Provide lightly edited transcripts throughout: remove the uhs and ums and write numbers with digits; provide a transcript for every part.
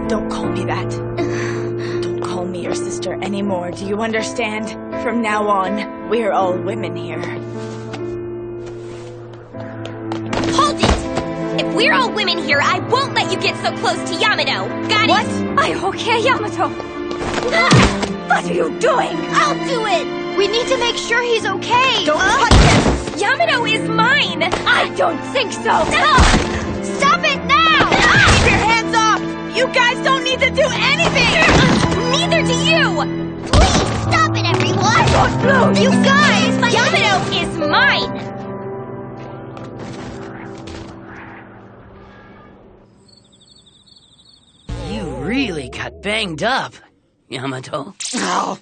Don't call me that. Don't call me your sister anymore, do you understand? From now on, we're all women here. Hold it! If we're all women here, I won't let you get so close to Yamato. Got it? What? Okay, Yamato. What are you doing? I'll do it! We need to make sure he's okay. Don't touch him! Yamato is mine! I don't think so. No! Stop it now! Keep your hands off! You guys don't need to do anything! Neither do you! Please stop it, everyone! I don't know. You guys! Yamato is mine! You really got banged up, Yamato. Oh.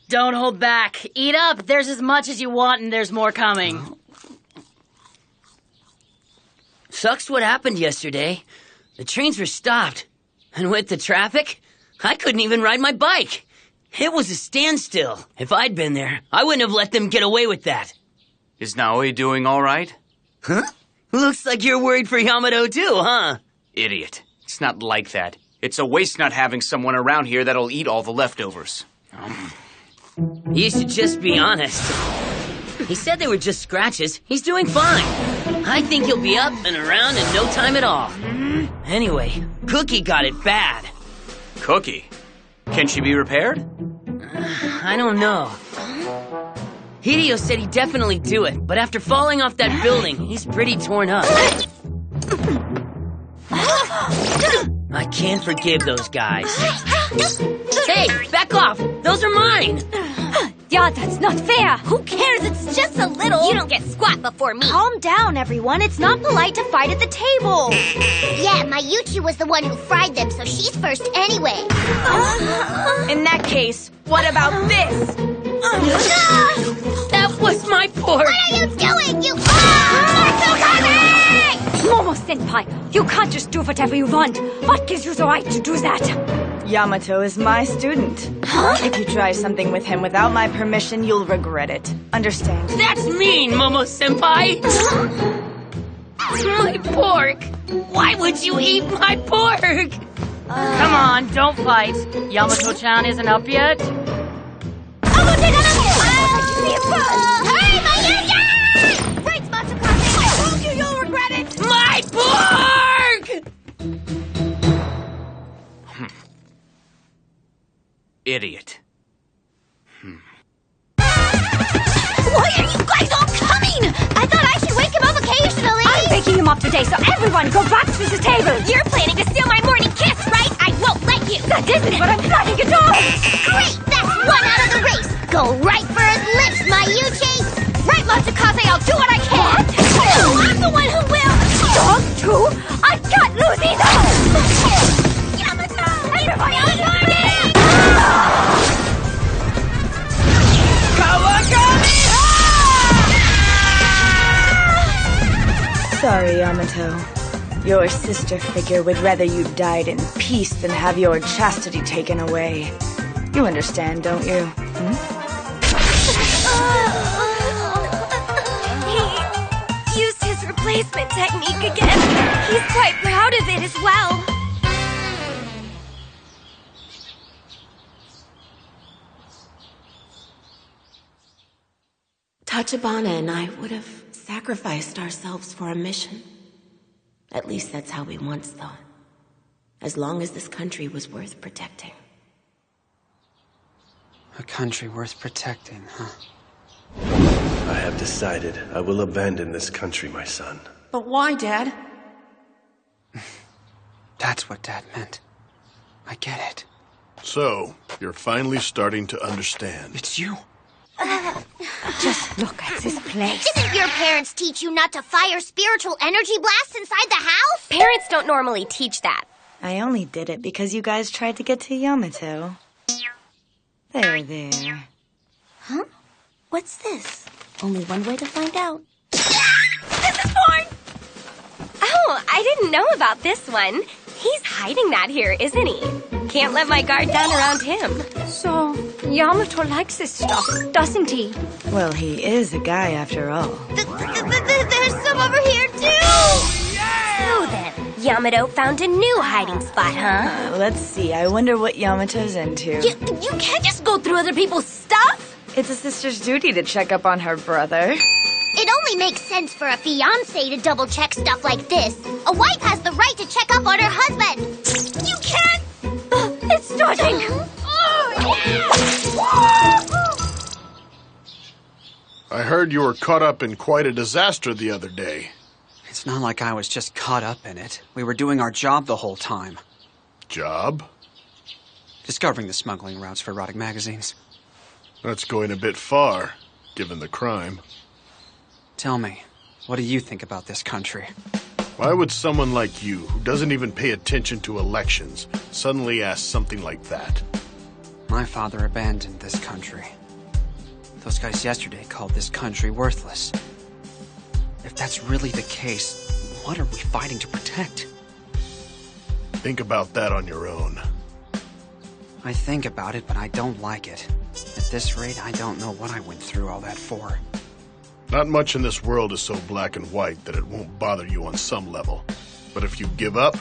Don't hold back. Eat up. There's as much as you want, and there's more coming. Sucks what happened yesterday. The trains were stopped. And with the traffic, I couldn't even ride my bike. It was a standstill. If I'd been there, I wouldn't have let them get away with that. Is Naoi doing all right? Huh? Looks like you're worried for Yamato too, huh? Idiot. It's not like that. It's a waste not having someone around here that'll eat all the leftovers. You should just be honest. He said they were just scratches. He's doing fine. I think he'll be up and around in no time at all. Anyway, Cookie got it bad. Cookie? Can she be repaired? I don't know. Hideo said he'd definitely do it, but after falling off that building, he's pretty torn up. I can't forgive those guys. Hey, back off! Those are mine! Yeah, that's not fair. Who cares? It's just a little. You don't get squat before me. Calm down, everyone. It's not polite to fight at the table. Yeah, Mayuchi was the one who fried them, so she's first anyway. In that case, what about this? That was my pork! What are you doing? You... Matsukami! Momo-senpai, you can't just do whatever you want. What gives you the right to do that? Yamato is my student. If you try something with him without my permission, you'll regret it. Understand? That's mean, Momo-senpai! My pork! Why would you eat my pork? Come on, don't fight. Yamato-chan isn't up yet. Hurry, Mayuchi! Right, Matsukami! I told you you'll regret it! My pork! Idiot. Why are you guys all coming? I thought I should wake him up occasionally. I'm waking him up today, so everyone go back to the table. You're planning to steal my morning kiss, right? I won't let you. That isn't what I'm planning at all. Great! That's one out of the race. Go right for his lips, Mayuchi. Right, Matsukaze, I'll do what I can. No, I'm the one who will. Dog too? I can't lose either. Yamato! Everybody! Come Yamato. Your sister figure would rather you died in peace than have your chastity taken away. You understand, don't you? He used his replacement technique again. He's quite proud of it as well. Tachibana and I would have sacrificed ourselves for a mission. At least that's how we once thought. As long as this country was worth protecting. A country worth protecting, huh? I have decided I will abandon this country, my son. But why, Dad? That's what Dad meant. I get it. So, you're finally starting to understand. It's you. Just look at this place. Didn't your parents teach you not to fire spiritual energy blasts inside the house? Parents don't normally teach that. I only did it because you guys tried to get to Yamato. There. Huh? What's this? Only one way to find out. This is porn! Oh, I didn't know about this one. He's hiding that here, isn't he? Can't let my guard down around him. So, Yamato likes this stuff, doesn't he? Well, he is a guy after all. There's some over here, too! So then, Yamato found a new hiding spot, huh? Let's see. I wonder what Yamato's into. You can't just go through other people's stuff! It's a sister's duty to check up on her brother. It only makes sense for a fiancé to double-check stuff like this. A wife has the right to check up on her husband. You can't... It's starting! I heard you were caught up in quite a disaster the other day. It's not like I was just caught up in it. We were doing our job the whole time. Job? Discovering the smuggling routes for erotic magazines. That's going a bit far, given the crime. Tell me, what do you think about this country? Why would someone like you, who doesn't even pay attention to elections, suddenly ask something like that? My father abandoned this country. Those guys yesterday called this country worthless. If that's really the case, what are we fighting to protect? Think about that on your own. I think about it, but I don't like it. At this rate, I don't know what I went through all that for. Not much in this world is so black and white that it won't bother you on some level. But if you give up,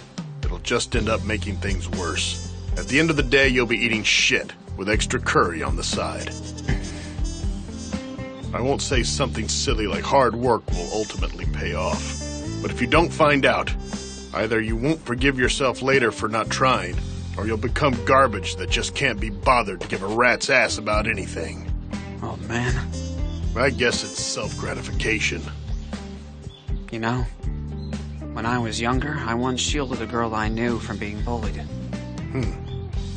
it'll just end up making things worse. At the end of the day, you'll be eating shit with extra curry on the side. I won't say something silly like hard work will ultimately pay off. But if you don't find out, either you won't forgive yourself later for not trying, or you'll become garbage that just can't be bothered to give a rat's ass about anything. Oh, man. I guess it's self-gratification. You know, when I was younger, I once shielded a girl I knew from being bullied.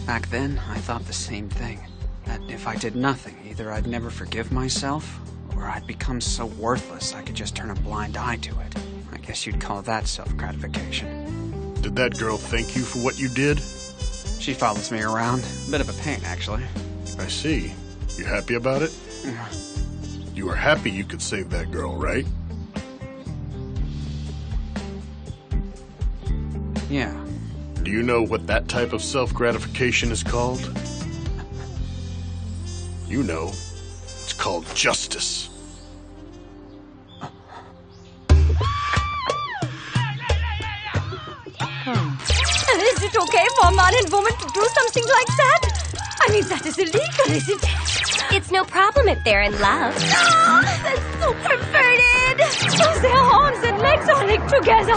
Back then, I thought the same thing. That if I did nothing, either I'd never forgive myself, or I'd become so worthless I could just turn a blind eye to it. I guess you'd call that self-gratification. Did that girl thank you for what you did? She follows me around. A bit of a pain, actually. I see. You happy about it? You were happy you could save that girl, right? Yeah. Do you know what that type of self-gratification is called? You know. It's called justice. Is it okay for a man and woman to do something like that? I mean, that is illegal, isn't it? It's no problem if they're in love. Oh, that's so perverted! So their arms and legs are linked together.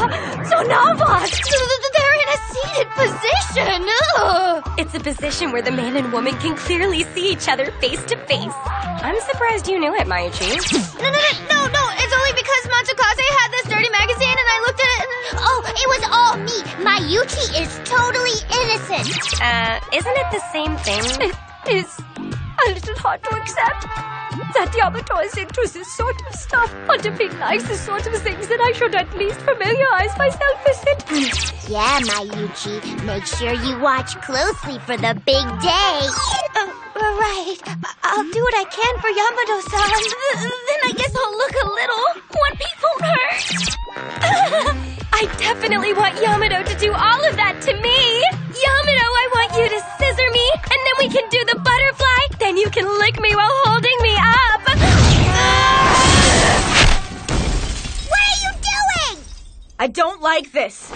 So now what? They're in a seated position! Ugh. It's a position where the man and woman can clearly see each other face to face. I'm surprised you knew it, Mayuchi. No, it's only because Majikoi had this dirty magazine and I looked at it and... Oh, it was all me. Mayuchi is totally innocent. Isn't it the same thing? It is a little hard to accept that Yamato is into this sort of stuff. But if he likes the sort of things, then I should at least familiarize myself with it. Yeah, Mayuchi. Make sure you watch closely for the big day. Right. I'll do what I can for Yamato-san. Then I guess I'll look a little. One piece won't hurt. I definitely want Yamato to do all of that to me! Yamato, I want you to scissor me, and then we can do the butterfly, then you can lick me while holding me up! What are you doing? I don't like this.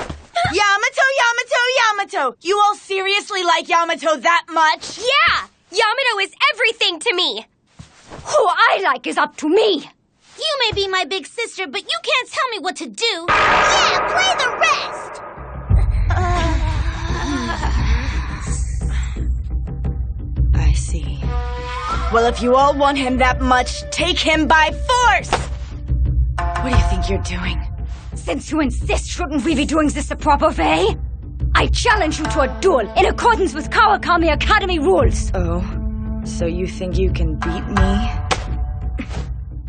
Yamato! You all seriously like Yamato that much? Yeah! Yamato is everything to me! Who I like is up to me! You may be my big sister, but you can't tell me what to do. Yeah, play the rest! I see. Well, if you all want him that much, take him by force! What do you think you're doing? Since you insist, shouldn't we be doing this the proper way? I challenge you to a duel in accordance with Kawakami Academy rules. Oh, so you think you can beat me?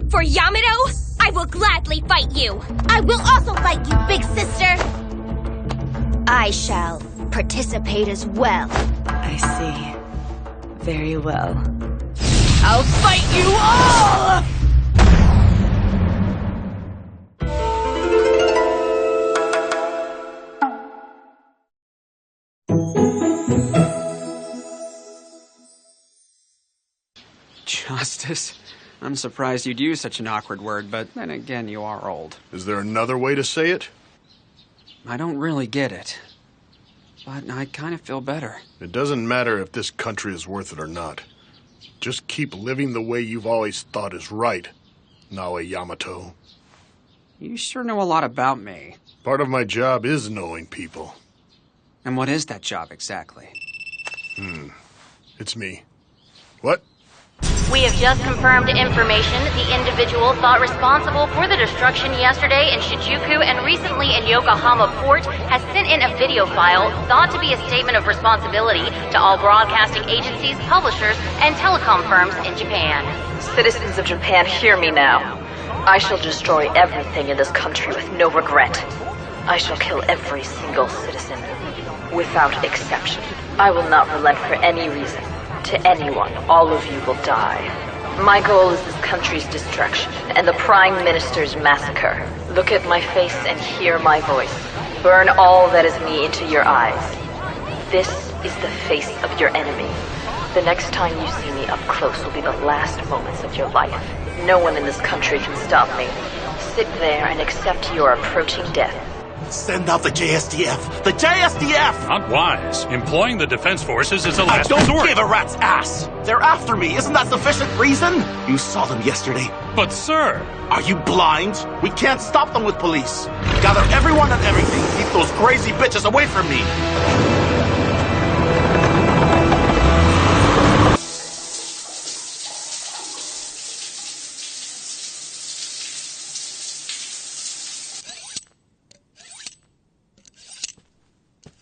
For Yamato, I will gladly fight you. I will also fight you, big sister. I shall participate as well. I see. Very well. I'll fight you all! Justice? I'm surprised you'd use such an awkward word, but then again, you are old. Is there another way to say it? I don't really get it. But I kind of feel better. It doesn't matter if this country is worth it or not. Just keep living the way you've always thought is right, Naoe Yamato. You sure know a lot about me. Part of my job is knowing people. And what is that job exactly? It's me. What? We have just confirmed information. The individual thought responsible for the destruction yesterday in Shijuku and recently in Yokohama Port has sent in a video file thought to be a statement of responsibility to all broadcasting agencies, publishers, and telecom firms in Japan. Citizens of Japan, hear me now. I shall destroy everything in this country with no regret. I shall kill every single citizen, without exception. I will not relent for any reason. To anyone, all of you will die. My goal is this country's destruction and the Prime Minister's massacre. Look at my face and hear my voice. Burn all that is me into your eyes. This is the face of your enemy. The next time you see me up close will be the last moments of your life. No one in this country can stop me. Sit there and accept your approaching death. Send out the JSDF! The JSDF! Not wise. Employing the defense forces is a last resort. I don't give a rat's ass! They're after me, isn't that sufficient reason? You saw them yesterday. But sir... Are you blind? We can't stop them with police. Gather everyone and everything. Keep those crazy bitches away from me.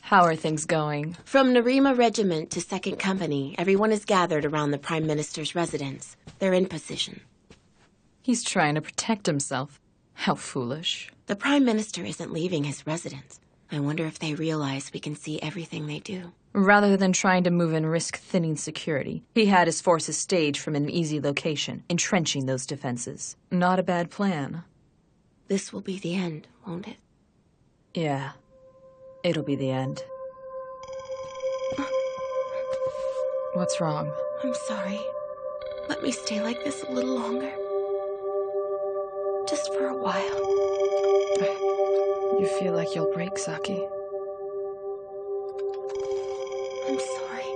How are things going? From Narima Regiment to 2nd Company, everyone is gathered around the Prime Minister's residence. They're in position. He's trying to protect himself. How foolish. The Prime Minister isn't leaving his residence. I wonder if they realize we can see everything they do. Rather than trying to move and risk thinning security, he had his forces staged from an easy location, entrenching those defenses. Not a bad plan. This will be the end, won't it? Yeah. It'll be the end. What's wrong? I'm sorry. Let me stay like this a little longer. Just for a while. You feel like you'll break, Saki. I'm sorry.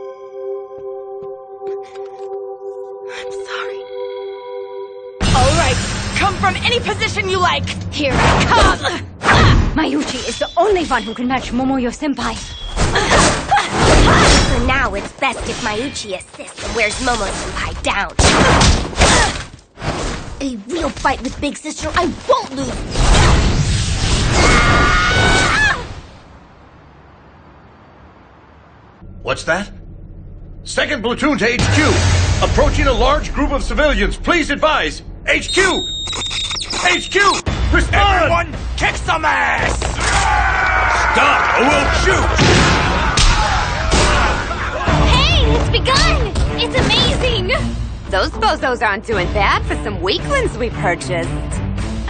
I'm sorry. All right, come from any position you like. Here I come! Mayuchi is the only one who can match Momoyo-senpai. For now, it's best if Mayuchi assists and wears Momo-senpai down. A real fight with Big Sister, I won't lose! What's that? 2nd Platoon to HQ! Approaching a large group of civilians. Please advise! HQ! HQ! Respond! Everyone, kick some ass! Stop, or we'll shoot! Hey, it's begun! It's amazing! Those bozos aren't doing bad for some weaklings we purchased.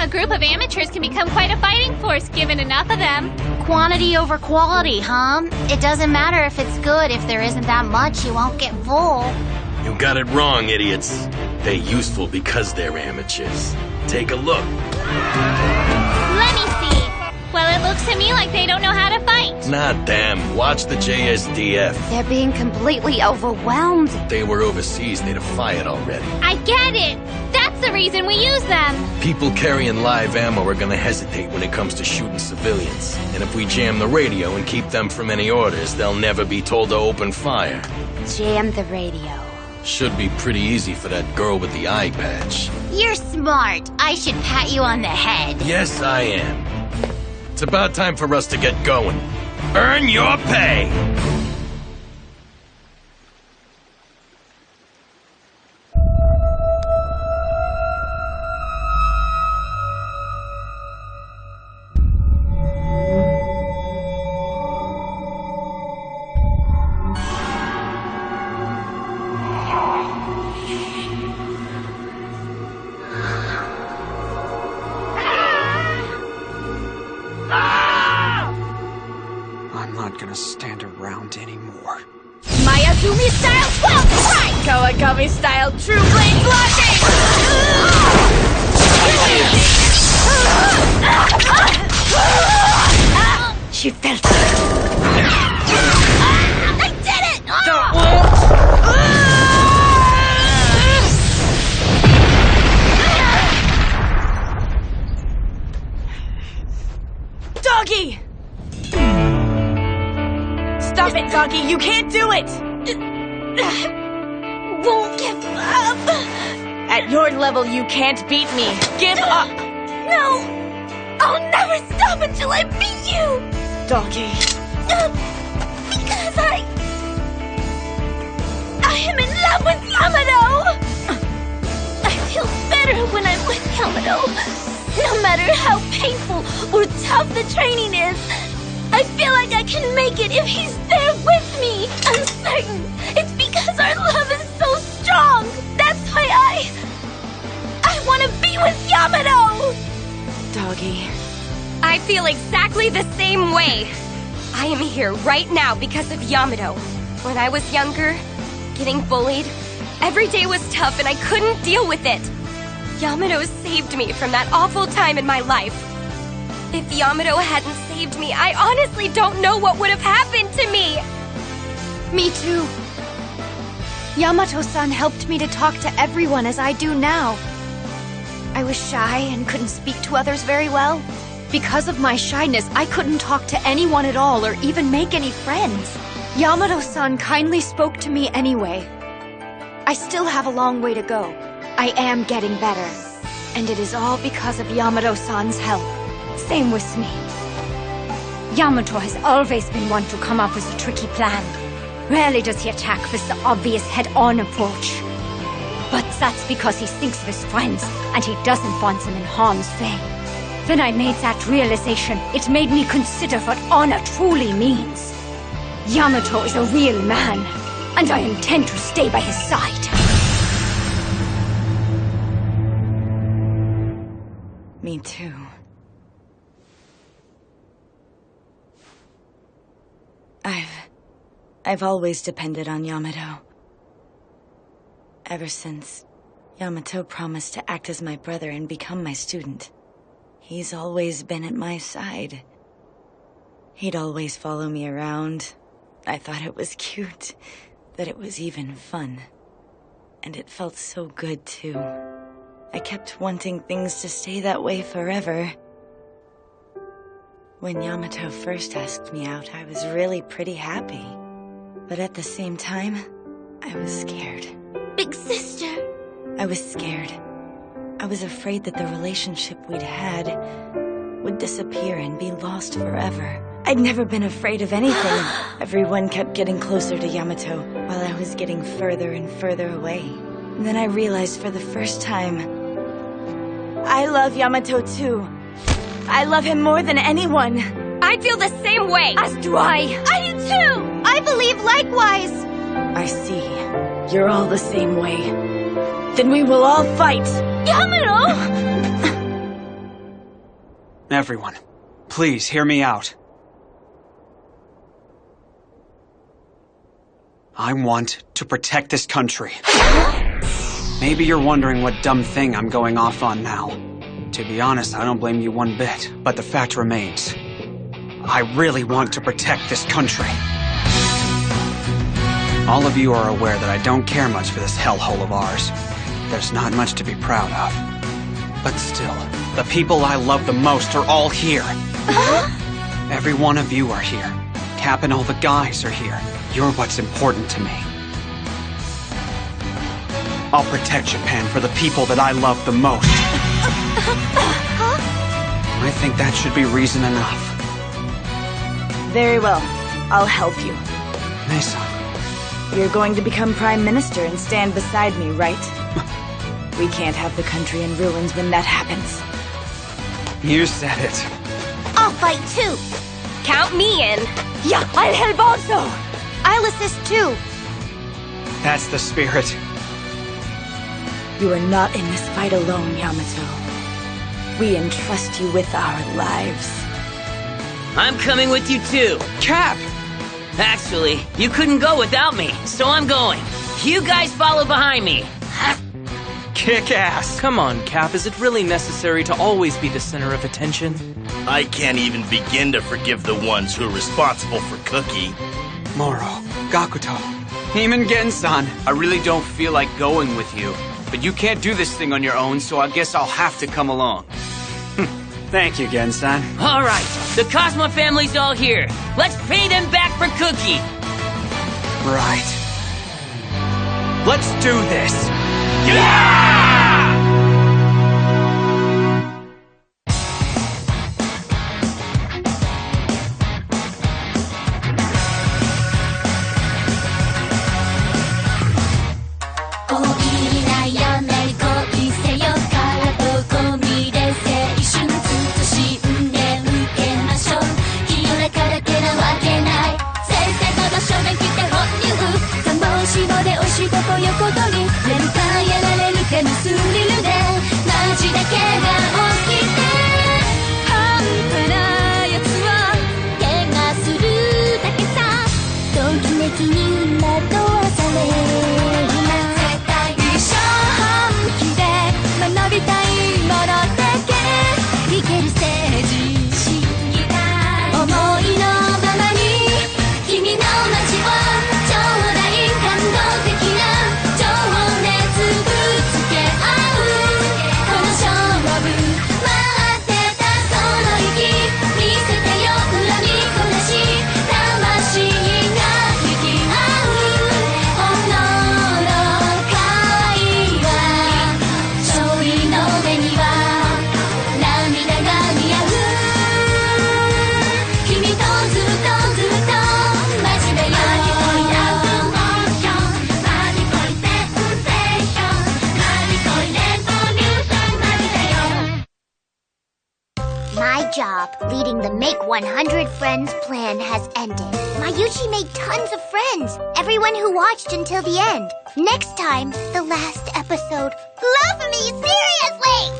A group of amateurs can become quite a fighting force given enough of them. Quantity over quality, huh? It doesn't matter if it's good. If there isn't that much, you won't get full. You got it wrong, idiots. They're useful because they're amateurs. Take a look. Let me see. Well, it looks to me like they don't know how to fight. Nah, damn. Watch the JSDF. They're being completely overwhelmed. If they were overseas, they'd have fired already. I get it. That's the reason we use them. People carrying live ammo are gonna hesitate when it comes to shooting civilians. And if we jam the radio and keep them from any orders, they'll never be told to open fire. Jam the radio. Should be pretty easy for that girl with the eye patch. You're smart. I should pat you on the head. Yes, I am. It's about time for us to get going. Earn your pay! I'm not gonna stand around anymore. Mayazumi style 12 strike! Kawakami style true blade blocking! She felt it. I did it! Doggy! Stop it, Doggy! You can't do it! Won't give up. At your level, you can't beat me. Give up! No! I'll never stop until I beat you! Doggy. Because I am in love with Yamato! I feel better when I'm with Yamato. No matter how painful or tough the training is, I feel like I can make it if he's there with me. I'm certain it's because our love is so strong. That's why I want to be with Yamato! Doggy. I feel exactly the same way. I am here right now because of Yamato. When I was younger, getting bullied, every day was tough and I couldn't deal with it. Yamato saved me from that awful time in my life. If Yamato hadn't saved me, I honestly don't know what would have happened to me. Me too. Yamato-san helped me to talk to everyone as I do now. I was shy and couldn't speak to others very well. Because of my shyness, I couldn't talk to anyone at all or even make any friends. Yamato-san kindly spoke to me anyway. I still have a long way to go. I am getting better. And it is all because of Yamato-san's help. Same with me. Yamato has always been one to come up with a tricky plan. Rarely does he attack with the obvious head-on approach. But that's because he thinks of his friends, and he doesn't want them in harm's way. When I made that realization, it made me consider what honor truly means. Yamato is a real man, and I intend to stay by his side. Me too. I've always depended on Yamato. Ever since Yamato promised to act as my brother and become my student, he's always been at my side. He'd always follow me around. I thought it was cute, that it was even fun. And it felt so good, too. I kept wanting things to stay that way forever. When Yamato first asked me out, I was really pretty happy. But at the same time, I was scared. Big sister. I was scared. I was afraid that the relationship we'd had would disappear and be lost forever. I'd never been afraid of anything. Everyone kept getting closer to Yamato, while I was getting further and further away. And then I realized for the first time, I love Yamato too. I love him more than anyone. I feel the same way. As do I. I do too. I believe likewise. I see. You're all the same way. Then we will all fight. Yamato! Everyone, please hear me out. I want to protect this country. Maybe you're wondering what dumb thing I'm going off on now. To be honest, I don't blame you one bit, but the fact remains. I really want to protect this country. All of you are aware that I don't care much for this hellhole of ours. There's not much to be proud of. But still, the people I love the most are all here. Every one of you are here. Cap and all the guys are here. You're what's important to me. I'll protect Japan for the people that I love the most. I think that should be reason enough. Very well. I'll help you. Mesa. You're going to become Prime Minister and stand beside me, right? We can't have the country in ruins when that happens. You said it. I'll fight too. Count me in. Yeah, I'll help also. I'll assist too. That's the spirit. You are not in this fight alone, Yamato. We entrust you with our lives. I'm coming with you too. Cap! Actually, you couldn't go without me, so I'm going. You guys follow behind me. Kick ass! Come on, Cap, is it really necessary to always be the center of attention? I can't even begin to forgive the ones who are responsible for Cookie. Moro, Gakuto, Hime Gen-san. I really don't feel like going with you, but you can't do this thing on your own, so I guess I'll have to come along. Thank you, Gen-san. All right, the Cosmo family's all here. Let's pay them back for Cookie. Right. Let's do this. Yeah! 100 Friends plan has ended. Mayuchi made tons of friends. Everyone who watched until the end. Next time, the last episode. Love me, seriously!